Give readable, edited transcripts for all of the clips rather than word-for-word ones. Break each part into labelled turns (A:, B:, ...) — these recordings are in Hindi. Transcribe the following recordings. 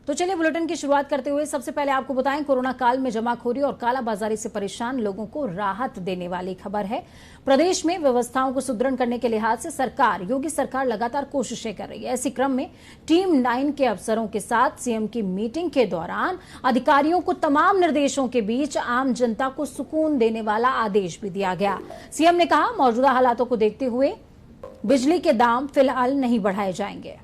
A: तो चलिए बुलेटिन की शुरुआत करते हुए सबसे पहले आपको बताएं, कोरोना काल में जमाखोरी और कालाबाजारी से परेशान लोगों को राहत देने वाली खबर है। प्रदेश में व्यवस्थाओं को सुदृढ़ करने के लिहाज से योगी सरकार लगातार कोशिशें कर रही है। इसी क्रम में टीम 9 के अफसरों के साथ सीएम की मीटिंग के दौरान अधिकारियों को तमाम निर्देशों के बीच आम जनता को सुकून देने वाला आदेश भी दिया गया। सीएम ने कहा, मौजूदा हालातों को देखते हुए बिजली के दाम फिलहाल नहीं बढ़ाए जाएंगे।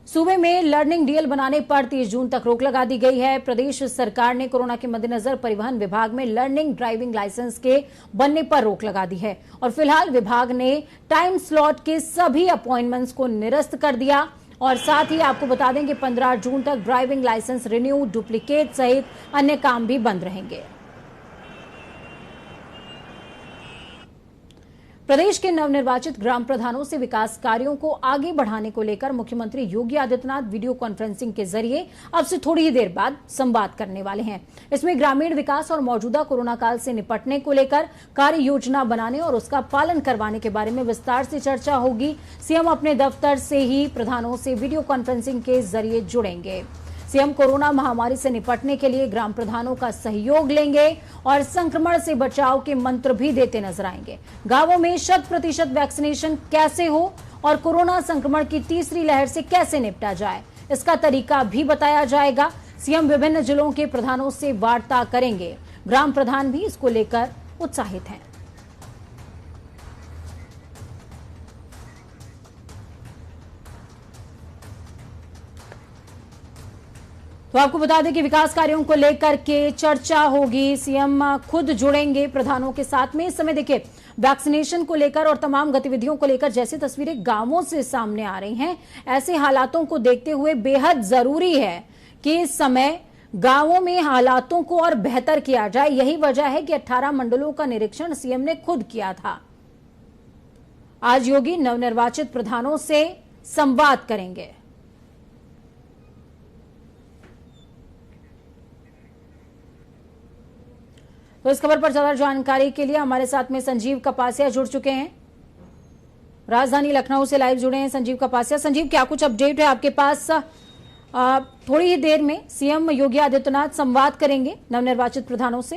A: सूबे में लर्निंग डीएल बनाने पर 30 जून तक रोक लगा दी गई है। प्रदेश सरकार ने कोरोना के मद्देनजर परिवहन विभाग में लर्निंग ड्राइविंग लाइसेंस के बनने पर रोक लगा दी है और फिलहाल विभाग ने टाइम स्लॉट के सभी अपॉइंटमेंट्स को निरस्त कर दिया। और साथ ही आपको बता दें कि 15 जून तक ड्राइविंग लाइसेंस रिन्यू, डुप्लीकेट सहित अन्य काम भी बंद रहेंगे। प्रदेश के नवनिर्वाचित ग्राम प्रधानों से विकास कार्यों को आगे बढ़ाने को लेकर मुख्यमंत्री योगी आदित्यनाथ वीडियो कॉन्फ्रेंसिंग के जरिए अब से थोड़ी ही देर बाद संवाद करने वाले हैं। इसमें ग्रामीण विकास और मौजूदा कोरोना काल से निपटने को लेकर कार्य योजना बनाने और उसका पालन करवाने के बारे में विस्तार से चर्चा होगी। सीएम अपने दफ्तर से ही प्रधानों से वीडियो कॉन्फ्रेंसिंग के जरिए जुड़ेंगे। सीएम कोरोना महामारी से निपटने के लिए ग्राम प्रधानों का सहयोग लेंगे और संक्रमण से बचाव के मंत्र भी देते नजर आएंगे। गांवों में 100% वैक्सीनेशन कैसे हो और कोरोना संक्रमण की तीसरी लहर से कैसे निपटा जाए, इसका तरीका भी बताया जाएगा। सीएम विभिन्न जिलों के प्रधानों से वार्ता करेंगे। ग्राम प्रधान भी इसको लेकर उत्साहित हैं। तो आपको बता दें कि विकास कार्यों को लेकर के चर्चा होगी। सीएम खुद जुड़ेंगे प्रधानों के साथ में। इस समय देखिए, वैक्सीनेशन को लेकर और तमाम गतिविधियों को लेकर जैसी तस्वीरें गांवों से सामने आ रही हैं, ऐसे हालातों को देखते हुए बेहद जरूरी है कि इस समय गांवों में हालातों को और बेहतर किया जाए। यही वजह है कि 18 मंडलों का निरीक्षण सीएम ने खुद किया था। आज योगी नवनिर्वाचित प्रधानों से संवाद करेंगे। तो इस खबर पर ज्यादा जानकारी के लिए हमारे साथ में संजीव कपासिया जुड़ चुके हैं। राजधानी लखनऊ से लाइव जुड़े हैं संजीव कपासिया। संजीव, क्या कुछ अपडेट है आपके पास? थोड़ी ही देर में सीएम योगी आदित्यनाथ संवाद करेंगे नवनिर्वाचित प्रधानों से।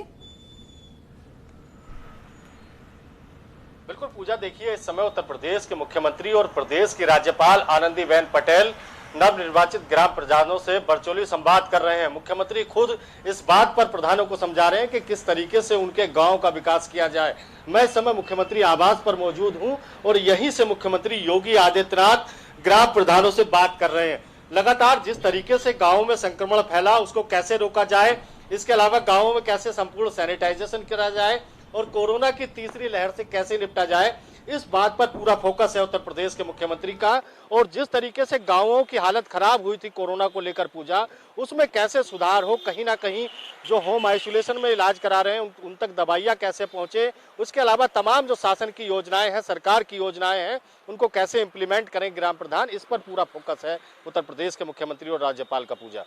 B: बिल्कुल पूजा, देखिए इस समय उत्तर प्रदेश के मुख्यमंत्री और प्रदेश की राज्यपाल आनंदीबेन पटेल नवनिर्वाचित ग्राम प्रधानों से वर्चुअली संवाद कर रहे हैं। मुख्यमंत्री खुद इस बात पर प्रधानों को समझा रहे हैं कि किस तरीके से उनके गांव का विकास किया जाए। मैं इस समय मुख्यमंत्री आवास पर मौजूद हूं और यहीं से मुख्यमंत्री योगी आदित्यनाथ ग्राम प्रधानों से बात कर रहे हैं। लगातार जिस तरीके से गाँव में संक्रमण फैला उसको कैसे रोका जाए, इसके अलावा गाँवों में कैसे संपूर्ण सैनिटाइजेशन किया जाए और कोरोना की तीसरी लहर से कैसे निपटा जाए, इस बात पर पूरा फोकस है उत्तर प्रदेश के मुख्यमंत्री का। और जिस तरीके से गांवों की हालत खराब हुई थी कोरोना को लेकर पूजा, उसमें कैसे सुधार हो, कहीं ना कहीं जो होम आइसोलेशन में इलाज करा रहे हैं उन तक दवाइयां कैसे पहुंचे, उसके अलावा तमाम जो शासन की योजनाएं हैं, सरकार की योजनाएं हैं, उनको कैसे इम्प्लीमेंट करें ग्राम प्रधान, इस पर पूरा फोकस है उत्तर प्रदेश के मुख्यमंत्री और राज्यपाल का। पूजा,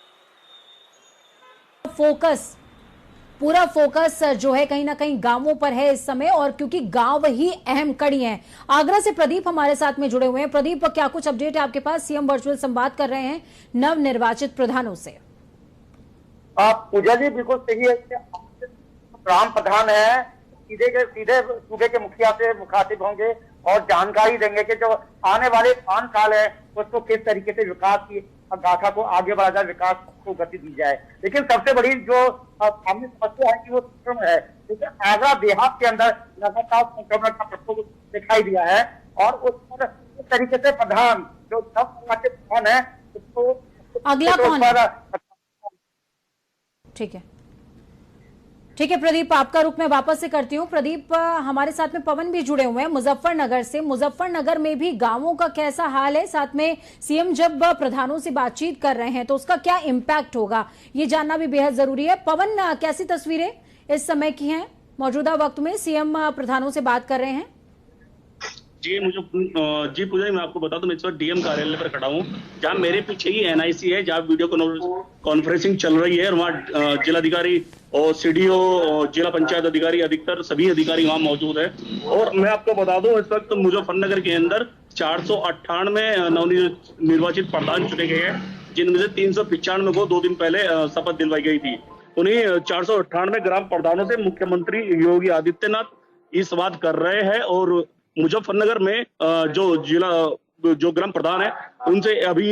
A: पूरा फोकस जो है कहीं ना कहीं गांवों पर है इस समय, और क्योंकि गांव ही अहम कड़ी हैं। आगरा से प्रदीप हमारे साथ में जुड़े हुए हैं। प्रदीप, क्या कुछ अपडेट है आपके पास? सीएम वर्चुअल संवाद कर रहे हैं नवनिर्वाचित प्रधानों से।
C: पूजा जी, बिल्कुल सही है। ग्राम प्रधान है, सीधे सूबे के मुखिया से मुखातिब होंगे और जानकारी देंगे कि जो आने वाले 5 साल है उसको किस तरीके से विकास की गाथा को आगे बढ़ा जाए, विकास को गति दी जाए। लेकिन सबसे बड़ी जो सामने समस्या है कि वो संक्रमण है। देखिए, आगरा देहात के अंदर लगातार संक्रमण का प्रकोप दिखाई दिया है और उस पर इस तरीके से प्रधान जो नवनिर्वाचित प्रधान है उसको
A: अगला कौन है? ठीक है प्रदीप, आपका रुख मैं वापस से करती हूँ। प्रदीप, हमारे साथ में पवन भी जुड़े हुए हैं मुजफ्फरनगर से। मुजफ्फरनगर में भी गांवों का कैसा हाल है? साथ में सीएम जब प्रधानों से बातचीत कर रहे हैं तो उसका क्या इम्पैक्ट होगा, ये जानना भी बेहद जरूरी है। पवन, कैसी तस्वीरें इस समय की हैं? मौजूदा वक्त में सीएम प्रधानों से बात कर रहे हैं।
D: जी पूजा जी, मैं आपको बता दूं, मैं इस वक्त डीएम कार्यालय पर खड़ा हूं, जहां मेरे पीछे ही एनआईसी है, जहां वीडियो कॉन्फ्रेंसिंग चल रही है, और वहां जिलाधिकारी और सीडीओ और जिला पंचायत अधिकारी, अधिकतर सभी अधिकारी वहां मौजूद है। और मैं आपको बता दूं, इस वक्त मुजफ्फरनगर के अंदर 498 नवनिर्वाचित प्रधान चुने गए हैं, जिनमें से 395 को 2 दिन पहले शपथ दिलवाई गई थी। उन्हीं 498 ग्राम प्रधानों से मुख्यमंत्री योगी आदित्यनाथ ये संवाद कर रहे हैं। और मुजफ्फरनगर में जो ग्राम प्रधान है, उनसे अभी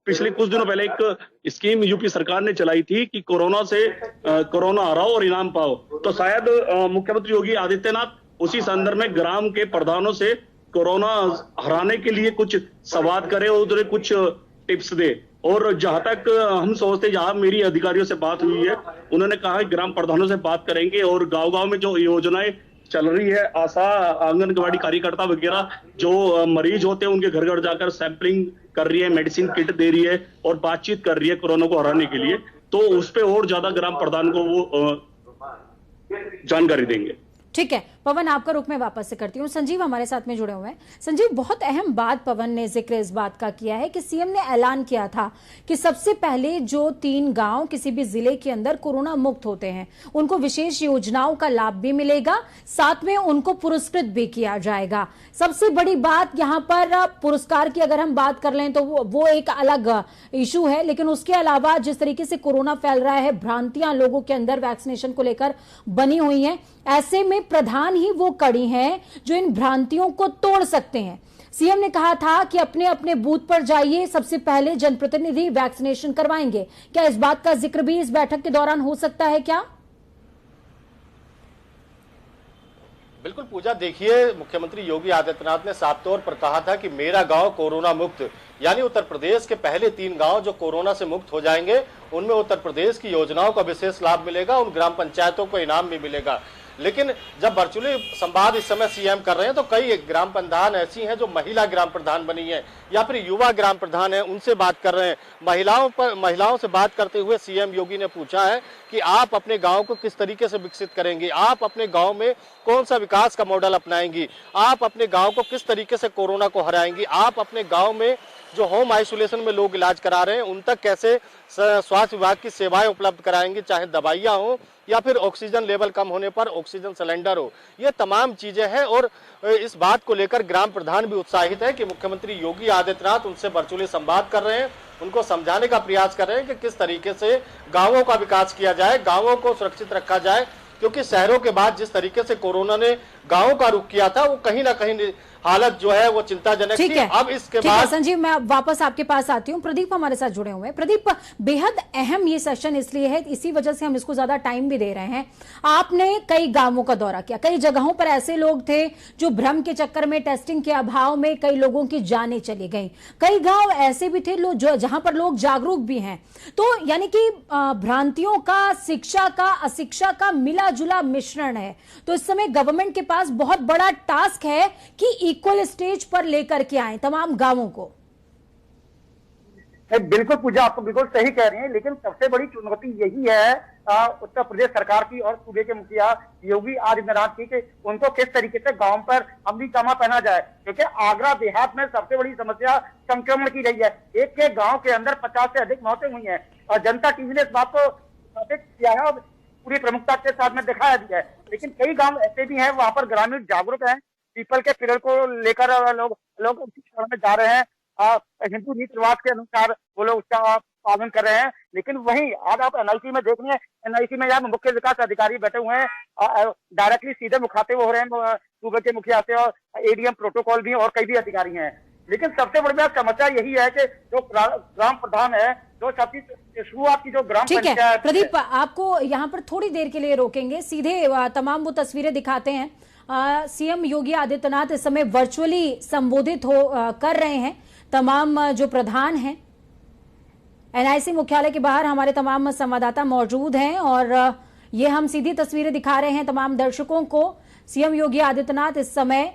D: पिछले कुछ दिनों पहले एक स्कीम यूपी सरकार ने चलाई थी कि कोरोना हराओ और इनाम पाओ। तो शायद मुख्यमंत्री योगी आदित्यनाथ उसी संदर्भ में ग्राम के प्रधानों से कोरोना हराने के लिए कुछ संवाद करे और उन्हें कुछ टिप्स दे। और जहां तक हम सोचते, जहां मेरी अधिकारियों से बात हुई है, उन्होंने कहा कि ग्राम प्रधानों से बात करेंगे और गांव-गांव में जो योजनाएं चल रही है, आशा, आंगनबाड़ी कार्यकर्ता वगैरह जो मरीज होते हैं, उनके घर घर जाकर सैंपलिंग कर रही है, मेडिसिन किट दे रही है और बातचीत कर रही है कोरोना को हराने के लिए। तो उस पे और ज्यादा ग्राम प्रधान को वो जानकारी देंगे।
A: ठीक है पवन, आपका रुख मैं वापस से करती हूँ। संजीव हमारे साथ में जुड़े हुए हैं। संजीव, बहुत अहम बात पवन ने जिक्र इस बात का किया है कि सीएम ने ऐलान किया था कि सबसे पहले जो 3 गांव किसी भी जिले के अंदर कोरोना मुक्त होते हैं, उनको विशेष योजनाओं का लाभ भी मिलेगा, साथ में उनको पुरस्कृत भी किया जाएगा। सबसे बड़ी बात यहाँ पर पुरस्कार की अगर हम बात कर लें तो वो एक अलग इशू है, लेकिन उसके अलावा जिस तरीके से कोरोना फैल रहा है, भ्रांतियां लोगों के अंदर वैक्सीनेशन को लेकर बनी हुई हैं, ऐसे में प्रधान ही वो कड़ी हैं जो इन भ्रांतियों को तोड़ सकते हैं। सीएम ने कहा था कि अपने अपने बूथ पर जाइए, सबसे पहले जनप्रतिनिधि वैक्सीनेशन करवाएंगे। क्या इस बात का जिक्र भी इस बैठक के दौरान हो सकता है क्या?
B: बिल्कुल पूजा, देखिए मुख्यमंत्री योगी आदित्यनाथ ने साफ तौर पर कहा था कि मेरा गांव कोरोना मुक्त, यानी उत्तर प्रदेश के पहले 3 गांव जो कोरोना से मुक्त हो जाएंगे, उनमें उत्तर प्रदेश की योजनाओं का विशेष लाभ मिलेगा, उन ग्राम पंचायतों को इनाम भी मिलेगा। लेकिन जब वर्चुअली संवाद इस समय सीएम कर रहे हैं, तो कई ग्राम प्रधान ऐसी हैं जो महिला ग्राम प्रधान बनी है या फिर युवा ग्राम प्रधान है, उनसे बात कर रहे हैं। महिलाओं से बात करते हुए सीएम योगी ने पूछा है कि आप अपने गांव को किस तरीके से विकसित करेंगे, आप अपने गांव में कौन सा विकास का मॉडल अपनाएंगी, आप अपने गांव को किस तरीके से कोरोना को हराएंगी, आप अपने गांव में जो होम आइसोलेशन में लोग इलाज करा रहे हैं उन तक कैसे स्वास्थ्य विभाग की सेवाएं उपलब्ध कराएंगे, चाहे दवाइयां हो या फिर ऑक्सीजन लेवल कम होने पर ऑक्सीजन सिलेंडर हो। ये तमाम चीजें हैं और इस बात को लेकर ग्राम प्रधान भी उत्साहित है कि मुख्यमंत्री योगी आदित्यनाथ उनसे वर्चुअली संवाद कर रहे हैं, उनको समझाने का प्रयास कर रहे हैं कि किस तरीके से गांवों का विकास किया जाए, गांवों को सुरक्षित रखा जाए, क्योंकि शहरों के बाद जिस तरीके से कोरोना ने गांवों का रुख किया था, वो कहीं ना कहीं हालत जो है वो चिंताजनक थी। अब इसके बाद
A: संजीव, मैं वापस आपके पास आती हूँ। प्रदीप हमारे साथ जुड़े हुए हैं। प्रदीप, बेहद अहम ये सेशन इसलिए है, इसी वजह से हम इसको ज्यादा टाइम भी दे रहे हैं। आपने कई गांवों का दौरा किया, कई जगहों पर ऐसे लोग थे जो भ्रम के चक्कर में, टेस्टिंग के अभाव में कई लोगों की जानें चली गई। कई गांव ऐसे भी थे जहां पर लोग जागरूक भी हैं। तो यानी कि भ्रांतियों का, शिक्षा का, अशिक्षा का मिला जुला मिश्रण है। तो इस समय गवर्नमेंट के पास बहुत बड़ा टास्क है कि इक्वल स्टेज पर लेकर के आए तमाम गांवों को।
C: बिल्कुल पूजा, आपको बिल्कुल सही कह रही हैं, लेकिन सबसे बड़ी चुनौती यही है उत्तर प्रदेश सरकार की और सूबे के मुखिया योगी आदित्यनाथ की कि उनको किस तरीके से गांव पर अमलीजामा पहना जाए, क्योंकि आगरा देहात में सबसे बड़ी समस्या संक्रमण की रही है। एक के गांव के अंदर 50 से अधिक मौतें हुई हैं और जनता टीवी ने इस बात को स्थापित किया है और पूरी प्रमुखता के साथ में दिखाया भी है। लेकिन कई गाँव ऐसे भी हैं, वहां पर ग्रामीण जागरूक हैं, पीपल के पेड़ को लेकर लोग शिक्षण में जा रहे हैं, हिंदू रीति रिवाज के अनुसार वो लोग उसका पालन कर रहे हैं। लेकिन वहीं आज आप एनआईसी में देख रहे हैं, एनआईसी में यहाँ मुख्य विकास अधिकारी बैठे हुए हैं, डायरेक्टली सीधे मुखातिब हो रहे हैं सूबे के मुखिया से, और एडीएम प्रोटोकॉल भी और कई भी अधिकारी हैं। लेकिन सबसे बड़ी समस्या यही है कि जो ग्राम प्रधान है, जो शुरुआत की जो ग्राम पंचायत।
A: प्रदीप, आपको यहाँ पर थोड़ी देर के लिए रोकेंगे, सीधे तमाम वो तस्वीरें दिखाते हैं। सीएम योगी आदित्यनाथ इस समय वर्चुअली संबोधित कर रहे हैं तमाम जो प्रधान हैं। एनआईसी मुख्यालय के बाहर हमारे तमाम संवाददाता मौजूद हैं और ये हम सीधी तस्वीरें दिखा रहे हैं तमाम दर्शकों को। सीएम योगी आदित्यनाथ इस समय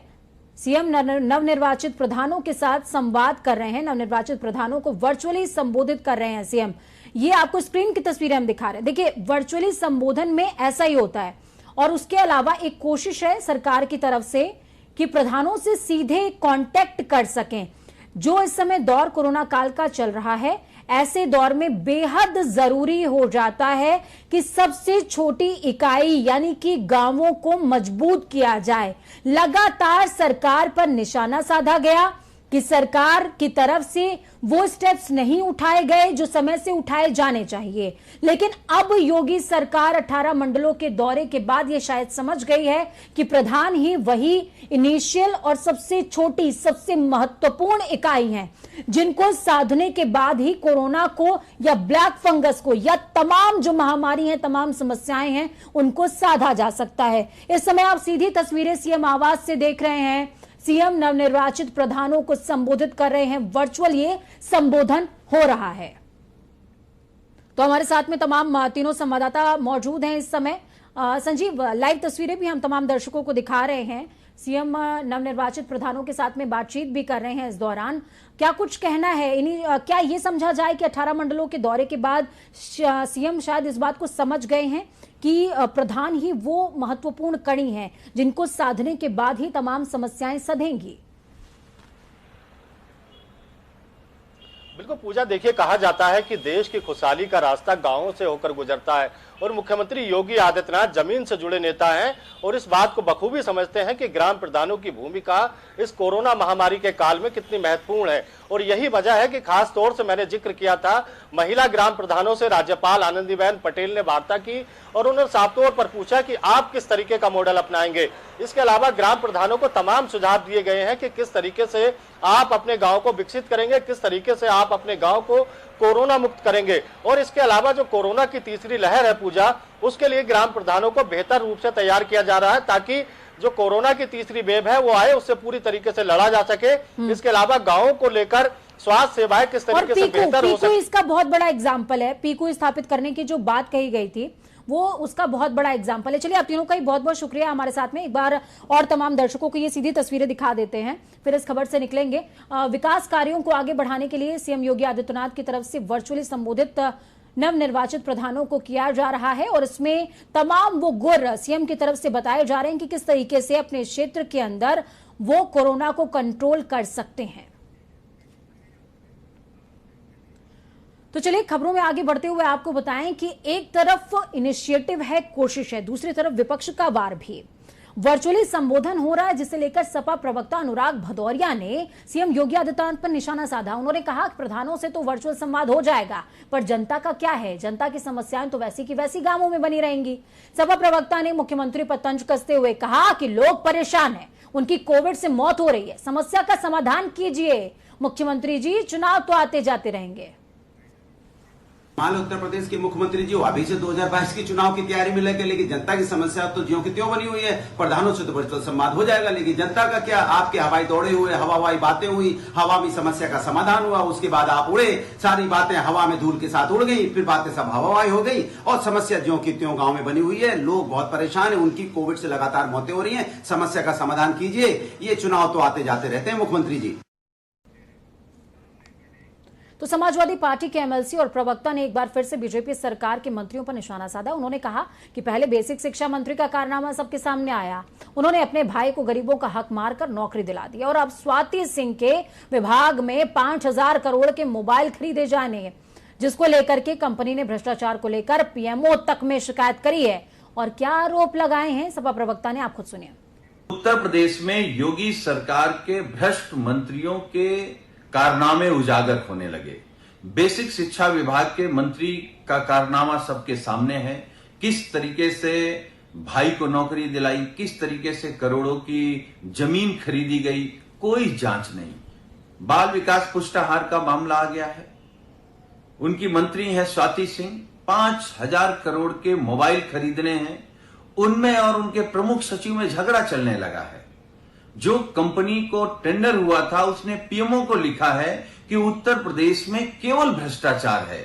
A: सीएम नवनिर्वाचित प्रधानों के साथ संवाद कर रहे हैं, नवनिर्वाचित प्रधानों को वर्चुअली संबोधित कर रहे हैं सीएम। ये आपको स्क्रीन की तस्वीरें हम दिखा रहे हैं। देखिए, वर्चुअली संबोधन में ऐसा ही होता है और उसके अलावा एक कोशिश है सरकार की तरफ से कि प्रधानों से सीधे कांटेक्ट कर सकें। जो इस समय दौर कोरोना काल का चल रहा है, ऐसे दौर में बेहद जरूरी हो जाता है कि सबसे छोटी इकाई यानी कि गांवों को मजबूत किया जाए। लगातार सरकार पर निशाना साधा गया कि सरकार की तरफ से वो स्टेप्स नहीं उठाए गए जो समय से उठाए जाने चाहिए। लेकिन अब योगी सरकार 18 मंडलों के दौरे के बाद ये शायद समझ गई है कि प्रधान ही वही इनिशियल और सबसे छोटी, सबसे महत्वपूर्ण इकाई हैं जिनको साधने के बाद ही कोरोना को या ब्लैक फंगस को या तमाम जो महामारी हैं, तमाम समस्याएं हैं, उनको साधा जा सकता है। इस समय आप सीधी तस्वीरें सीएम आवास से देख रहे हैं। सीएम नवनिर्वाचित प्रधानों को संबोधित कर रहे हैं। वर्चुअल ये संबोधन हो रहा है। तो हमारे साथ में तमाम तीनों संवाददाता मौजूद हैं इस समय। संजीव, लाइव तस्वीरें भी हम तमाम दर्शकों को दिखा रहे हैं। सीएम नवनिर्वाचित प्रधानों के साथ में बातचीत भी कर रहे हैं। इस दौरान क्या कुछ कहना है? क्या ये समझा जाए कि 18 मंडलों के दौरे के बाद सीएम शायद इस बात को समझ गए हैं कि प्रधान ही वो महत्वपूर्ण कड़ी हैं जिनको साधने के बाद ही तमाम समस्याएं सधेंगी?
B: बिल्कुल पूजा, देखिए कहा जाता है कि देश की खुशहाली का रास्ता गांवों से होकर गुजरता है और मुख्यमंत्री योगी आदित्यनाथ जमीन से जुड़े नेता हैं और इस बात को बखूबी समझते हैं कि ग्राम प्रधानों की भूमिका इस कोरोना महामारी के काल में कितनी महत्वपूर्ण है। और यही वजह है कि खास तौर से मैंने जिक्र किया था, महिला ग्राम प्रधानों से राज्यपाल आनंदीबेन पटेल ने वार्ता की और उन्होंने साफ तौर पर पूछा कि आप किस तरीके का मॉडल अपनाएंगे। इसके अलावा ग्राम प्रधानों को तमाम सुझाव दिए गए हैं कि किस तरीके से आप अपने गांव को विकसित करेंगे, किस तरीके से आप अपने गांव को कोरोना मुक्त करेंगे। और इसके अलावा जो कोरोना की तीसरी लहर है पूजा, उसके लिए ग्राम प्रधानों को बेहतर रूप से तैयार किया जा रहा है ताकि जो कोरोना की तीसरी वेव है वो आए, उससे पूरी तरीके से लड़ा जा सके। इसके अलावा गांवों को लेकर स्वास्थ्य सेवाएं किस तरीके से बेहतर हो सके,
A: इसका बहुत बड़ा एग्जाम्पल है। पीकू स्थापित करने की जो बात कही गई थी वो उसका बहुत बड़ा एग्जाम्पल है। चलिए, आप तीनों का ही बहुत बहुत शुक्रिया हमारे साथ में। एक बार और तमाम दर्शकों को ये सीधी तस्वीरें दिखा देते हैं, फिर इस खबर से निकलेंगे। विकास कार्यों को आगे बढ़ाने के लिए सीएम योगी आदित्यनाथ की तरफ से वर्चुअली संबोधित नवनिर्वाचित प्रधानों को किया जा रहा है और इसमें तमाम वो गुर सीएम की तरफ से बताए जा रहे हैं कि किस तरीके से अपने क्षेत्र के अंदर वो कोरोना को कंट्रोल कर सकते हैं। तो चलिए, खबरों में आगे बढ़ते हुए आपको बताएं कि एक तरफ इनिशिएटिव है, कोशिश है, दूसरी तरफ विपक्ष का वार भी। वर्चुअली संबोधन हो रहा है जिसे लेकर सपा प्रवक्ता अनुराग भदौरिया ने सीएम योगी आदित्यनाथ पर निशाना साधा। उन्होंने कहा कि प्रधानों से तो वर्चुअल संवाद हो जाएगा, पर जनता का क्या है? जनता की समस्याएं तो वैसी की वैसी गांवों में बनी रहेंगी। सपा प्रवक्ता ने मुख्यमंत्री पर तंज कसते हुए कहा कि लोग परेशान हैं, उनकी कोविड से मौत हो रही है, समस्या का समाधान कीजिए। मुख्यमंत्री जी, चुनाव तो आते जाते रहेंगे।
E: मान उत्तर प्रदेश के मुख्यमंत्री जी अभी से 2022 की चुनाव की तैयारी में लगे, लेकिन जनता की समस्या तो ज्यों की त्यों बनी हुई है। प्रधानों से तो वर्चुअल संवाद हो जाएगा, लेकिन जनता का क्या? आपके हवाई दौड़े हुए, हवाई बातें हुई, हवा में समस्या का समाधान हुआ, उसके बाद आप उड़े, सारी बातें हवा में धूल के साथ उड़ गई, फिर बातें सब हवाई हो गई और समस्या ज्यों की त्यों गाँव में बनी हुई है। लोग बहुत परेशान है, उनकी कोविड से लगातार मौतें हो रही है। समस्या का समाधान कीजिए। ये चुनाव तो आते जाते रहते हैं मुख्यमंत्री जी।
A: तो समाजवादी पार्टी के एमएलसी और प्रवक्ता ने एक बार फिर से बीजेपी सरकार के मंत्रियों पर निशाना साधा। उन्होंने कहा कि पहले बेसिक शिक्षा मंत्री का कारनामा सबके सामने आया, उन्होंने अपने भाई को गरीबों का हक मारकर नौकरी दिला दी और अब स्वाति सिंह के विभाग में 5,000 करोड़ के मोबाइल खरीदे जाने, जिसको लेकर के कंपनी ने भ्रष्टाचार को लेकर पीएमओ तक में शिकायत करी है। और क्या आरोप लगाए हैं सपा प्रवक्ता ने, आप खुद सुनिए।
F: उत्तर प्रदेश में योगी सरकार के भ्रष्ट मंत्रियों के कारनामे उजागर होने लगे। बेसिक शिक्षा विभाग के मंत्री का कारनामा सबके सामने है। किस तरीके से भाई को नौकरी दिलाई, किस तरीके से करोड़ों की जमीन खरीदी गई, कोई जांच नहीं। बाल विकास पुष्टाहार का मामला आ गया है। उनकी मंत्री है स्वाति सिंह, 5,000 करोड़ के मोबाइल खरीदने हैं, उनमें और उनके प्रमुख सचिव में झगड़ा चलने लगा है। जो कंपनी को टेंडर हुआ था उसने पीएमओ को लिखा है कि उत्तर प्रदेश में केवल भ्रष्टाचार है।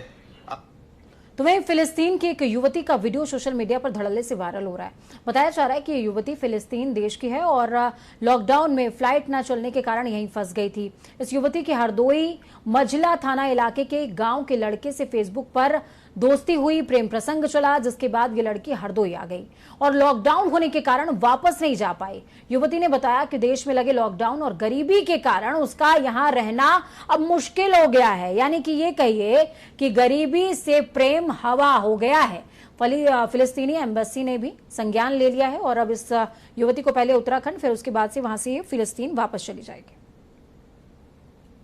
A: तो वहीं फिलिस्तीन की एक युवती का वीडियो सोशल मीडिया पर धड़ल्ले से वायरल हो रहा है। बताया जा रहा है कि ये युवती फिलिस्तीन देश की है और लॉकडाउन में फ्लाइट न चलने के कारण यहीं फंस गई थी। इस युवती के हरदोई मझला थाना इलाके के गांव के लड़के से फेसबुक पर दोस्ती हुई, प्रेम प्रसंग चला, जिसके बाद ये लड़की हरदोई आ गई और लॉकडाउन होने के कारण वापस नहीं जा पाई। युवती ने बताया कि देश में लगे लॉकडाउन और गरीबी के कारण उसका यहाँ रहना अब मुश्किल हो गया है। यानी कि ये कहिए कि गरीबी से प्रेम हवा हो गया है। फिलिस्तीनी एम्बेसी ने भी संज्ञान ले लिया है और अब इस युवती को पहले उत्तराखंड, फिर उसके बाद से वहां से फिलिस्तीन वापस चली जाएगी।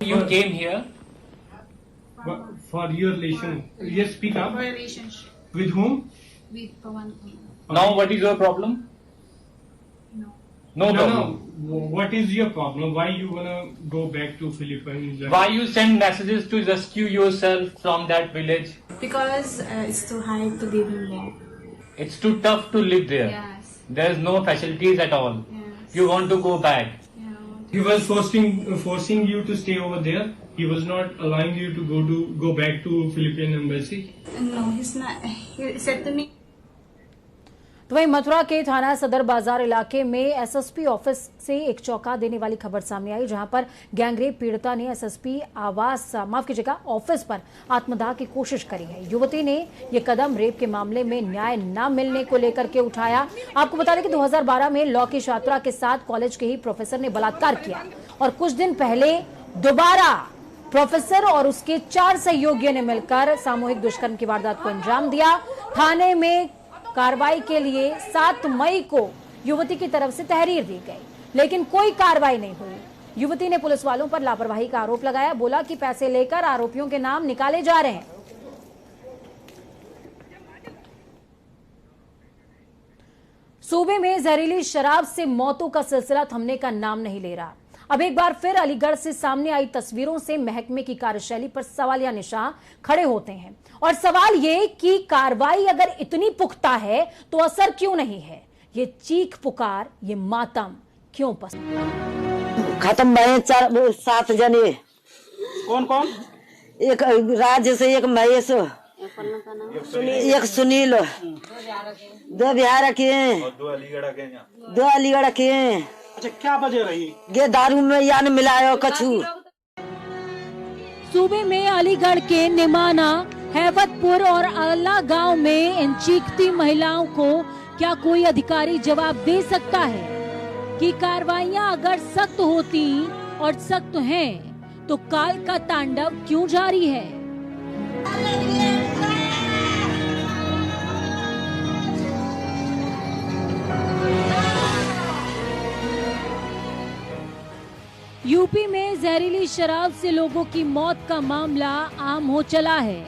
G: You came here
H: for your relation. Yes, speak up.
G: for a relationship
H: With whom?
G: with Pawan Kumar. Now, what is your problem? No. No problem.
H: What is your problem? Why you wanna go back to Philippines?
G: Why you send messages to rescue yourself from that village?
I: Because it's too high to live in there.
G: It's too tough to live there.
I: Yes.
G: There is no facilities at all.
I: Yes.
G: You want to go back.
I: Yeah.
H: He was forcing you to stay over there. He was not allowing you to go back to Philippine embassy.
I: No, he's not. He said to me.
A: तो वहीं मथुरा के थाना सदर बाजार इलाके में एसएसपी ऑफिस से एक चौंका देने वाली खबर सामने आई, जहां पर गैंगरेप पीड़िता ने एसएसपी ऑफिस पर आत्मदाह की कोशिश करी है। युवती ने यह कदम रेप के मामले में न्याय न मिलने को लेकर के उठाया। आपको बता दें कि 2012 में लॉ की छात्रा के साथ कॉलेज के ही प्रोफेसर ने बलात्कार किया और कुछ दिन पहले दोबारा प्रोफेसर और उसके 4 सहयोगियों ने मिलकर सामूहिक दुष्कर्म की वारदात को अंजाम दिया। थाने में कार्रवाई के लिए 7 मई को युवती की तरफ से तहरीर दी गई, लेकिन कोई कार्रवाई नहीं हुई। युवती ने पुलिस वालों पर लापरवाही का आरोप लगाया, बोला कि पैसे लेकर आरोपियों के नाम निकाले जा रहे हैं। सूबे में जहरीली शराब से मौतों का सिलसिला थमने का नाम नहीं ले रहा। अब एक बार फिर अलीगढ़ से सामने आई तस्वीरों से महकमे की कार्यशैली पर सवालिया निशान खड़े होते हैं और सवाल ये कि कार्रवाई अगर इतनी पुख्ता है तो असर क्यों नहीं है? ये चीख पुकार, ये मातम क्यों पसंद?
J: खत्म भये 7 जने।
C: कौन कौन?
J: एक राज्य से, एक महेश, एक सुनील, 2 बिहार के, 2 अलीगढ़ के।
C: अच्छा, क्या वजह रही?
J: ये दारू में यान मिलायो कछु।
A: सूबे में अलीगढ़ के निमाना, हैबतपुर और अल्ला गांव में इन चीखती महिलाओं को क्या कोई अधिकारी जवाब दे सकता है कि कार्रवाइयां अगर सख्त होती और सख्त हैं तो काल का तांडव क्यों जारी है? यूपी में जहरीली शराब से लोगों की मौत का मामला आम हो चला है।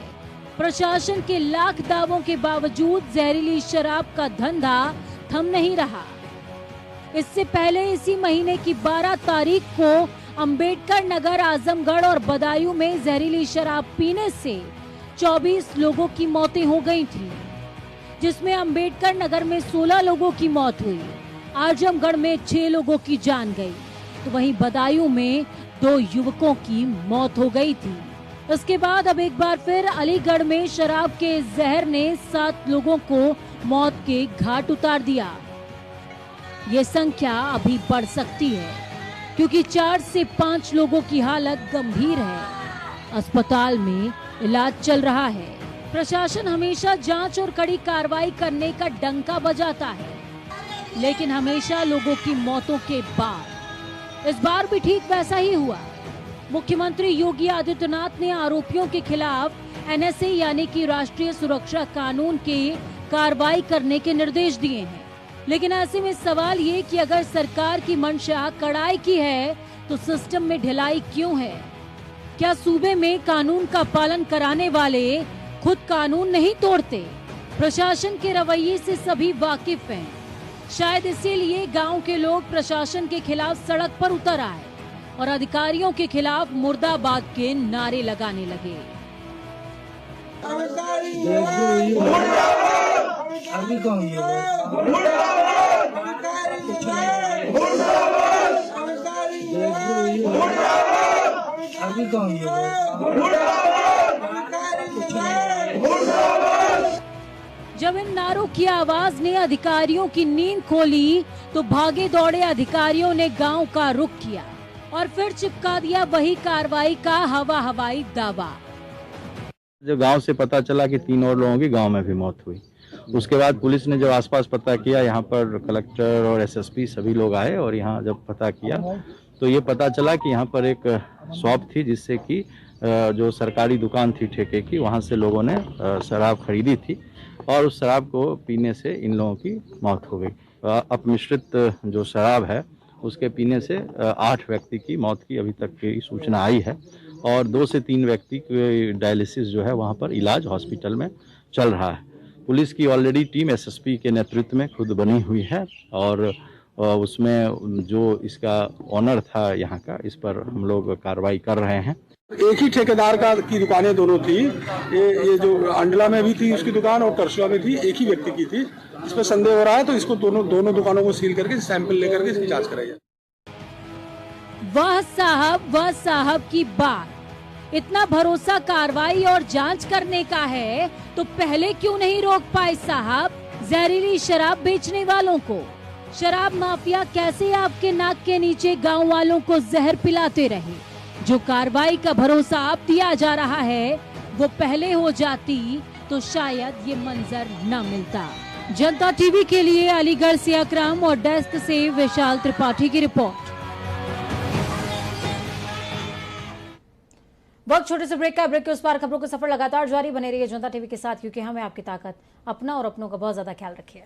A: प्रशासन के लाख दावों के बावजूद जहरीली शराब का धंधा थम नहीं रहा। इससे पहले इसी महीने की 12 तारीख को अंबेडकर नगर, आजमगढ़ और बदायूं में जहरीली शराब पीने से 24 लोगों की मौतें हो गई थी, जिसमें अंबेडकर नगर में 16 लोगों की मौत हुई, आजमगढ़ में 6 लोगों की जान गई, तो वहीं बदायूं में 2 युवकों की मौत हो गई थी। इसके बाद अब एक बार फिर अलीगढ़ में शराब के जहर ने 7 लोगों को मौत के घाट उतार दिया। ये संख्या अभी बढ़ सकती है क्योंकि 4 से 5 लोगों की हालत गंभीर है, अस्पताल में इलाज चल रहा है। प्रशासन हमेशा जांच और कड़ी कार्रवाई करने का डंका बजाता है, लेकिन हमेशा लोगों की मौतों के बाद। इस बार भी ठीक वैसा ही हुआ। मुख्यमंत्री योगी आदित्यनाथ ने आरोपियों के खिलाफ एनएसए यानी कि राष्ट्रीय सुरक्षा कानून के कार्रवाई करने के निर्देश दिए हैं, लेकिन ऐसे में सवाल ये कि अगर सरकार की मंशा कड़ाई की है तो सिस्टम में ढिलाई क्यों है? क्या सूबे में कानून का पालन कराने वाले खुद कानून नहीं तोड़ते? प्रशासन के रवैये से सभी वाकिफ हैं। शायद इसीलिए गांव के लोग प्रशासन के खिलाफ सड़क पर उतर आए और अधिकारियों के खिलाफ मुर्दाबाद के नारे लगाने लगे। जब इन नारों की आवाज ने अधिकारियों की नींद खोली तो भागे दौड़े अधिकारियों ने गांव का रुख किया और फिर चिपका दिया वही कार्रवाई का हवाई दावा।
K: जो गांव से पता चला कि 3 और लोगों की गांव में भी मौत हुई। उसके बाद पुलिस ने जब आसपास पता किया, यहाँ पर कलेक्टर और एसएसपी सभी लोग आए और यहाँ जब पता किया तो ये पता चला कि यहाँ पर एक शॉप थी जिससे कि जो सरकारी दुकान थी ठेके की, वहाँ से लोगों ने शराब खरीदी थी और उस शराब को पीने से इन लोगों की मौत हो गई। अपमिश्रित जो शराब है उसके पीने से 8 व्यक्ति की मौत की अभी तक की सूचना आई है और 2 से 3 व्यक्ति की डायलिसिस जो है वहाँ पर इलाज हॉस्पिटल में चल रहा है। पुलिस की ऑलरेडी टीम एसएसपी के नेतृत्व में खुद बनी हुई है और उसमें जो इसका ऑनर था यहाँ का, इस पर हम लोग कार्रवाई कर रहे हैं।
L: एक ही ठेकेदार की दुकानें दोनों थी। ये जो अंडला में भी थी उसकी दुकान और करसुआ में थी, एक ही व्यक्ति की थी। इस पर संदेह हो रहा है तो इसको दोनों दुकानों को सील करके सैंपल लेकर के इसकी जांच कराई जाए।
A: वह साहब की बात, इतना भरोसा कार्रवाई और जांच करने का है तो पहले क्यों नहीं रोक पाए साहब जहरीली शराब बेचने वालों को? शराब माफिया कैसे आपके नाक के नीचे गांव वालों को जहर पिलाते रहे? जो कार्रवाई का भरोसा अब दिया जा रहा है वो पहले हो जाती तो शायद ये मंजर न मिलता। जनता टीवी के लिए अलीगढ़ से अकरम और डेस्क से विशाल त्रिपाठी की रिपोर्ट। वक्त छोटे से ब्रेक का, ब्रेक के उस पार खबरों का सफर लगातार जारी, बने रहिए जनता टीवी के साथ क्योंकि हमें आपकी ताकत, अपना और अपनों का बहुत ज्यादा ख्याल रखिए।